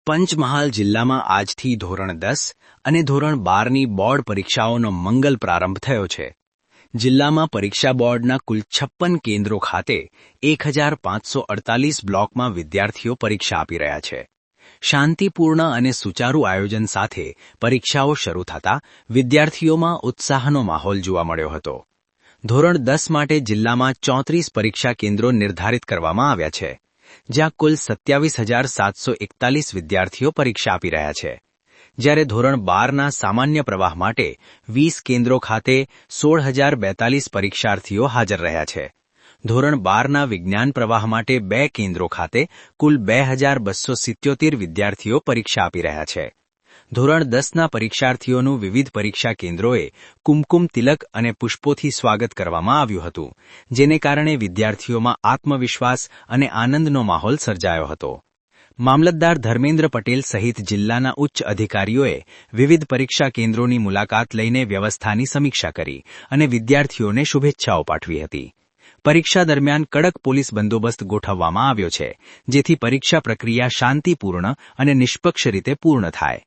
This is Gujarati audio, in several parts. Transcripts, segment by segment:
પંચમહાલ જિલ્લામાં આજથી ધોરણ 10 અને ધોરણ 12ની બોર્ડ પરીક્ષાઓનો મંગલ પ્રારંભ થયો છે. જિલ્લામાં પરીક્ષા બોર્ડના કુલ 56 કેન્દ્રો ખાતે 1548 બ્લોકમાં વિદ્યાર્થીઓ પરીક્ષા આપી રહ્યા છે. શાંતિપૂર્ણ અને સુચારુ આયોજન સાથે પરીક્ષાઓ શરૂ થતાં વિદ્યાર્થીઓમાં ઉત્સાહનો માહોલ જોવા મળ્યો હતો. ધોરણ 10 માટે જિલ્લામાં 34 પરીક્ષા કેન્દ્રો નિર્ધારિત કરવામાં આવ્યા છે, જ્યાં કુલ 27,741 વિદ્યાર્થીઓ પરીક્ષા આપી રહ્યા છે. જ્યારે ધોરણ 12ના સામાન્ય પ્રવાહ માટે 20 કેન્દ્રો ખાતે 16,042 પરીક્ષાર્થીઓ હાજર રહ્યા છે. ધોરણ 12ના વિજ્ઞાન પ્રવાહ માટે 2 કેન્દ્રો ખાતે કુલ 2,277 વિદ્યાર્થીઓ પરીક્ષા આપી રહ્યા છે. ધોરણ 10ના પરીક્ષાર્થીઓનું વિવિધ પરીક્ષા કેન્દ્રોએ કુમકુમ તિલક અને પુષ્પોથી સ્વાગત કરવામાં આવ્યું હતું, જેને કારણે વિદ્યાર્થીઓમાં આત્મવિશ્વાસ અને આનંદનો માહોલ સર્જાયો હતો. મામલતદાર ધર્મેન્દ્ર પટેલ સહિત જિલ્લાના ઉચ્ચ અધિકારીઓએ વિવિધ પરીક્ષા કેન્દ્રોની મુલાકાત લઈને વ્યવસ્થાની સમીક્ષા કરી અને વિદ્યાર્થીઓને શુભેચ્છાઓ પાઠવી હતી. પરીક્ષા દરમિયાન કડક પોલીસ બંદોબસ્ત ગોઠવવામાં આવ્યો છે, જેથી પરીક્ષા પ્રક્રિયા શાંતિપૂર્ણ અને નિષ્પક્ષ રીતે પૂર્ણ થાય.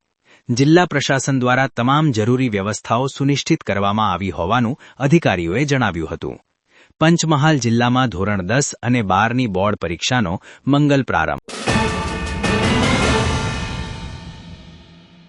જિલ્લા પ્રશાસન દ્વારા તમામ જરૂરી વ્યવસ્થાઓ સુનિશ્ચિત કરવામાં આવી હોવાનું અધિકારીઓએ જણાવ્યું હતું. પંચમહાલ જિલ્લામાં ધોરણ 10 અને 12ની બોર્ડ પરીક્ષાનો મંગલ પ્રારંભ.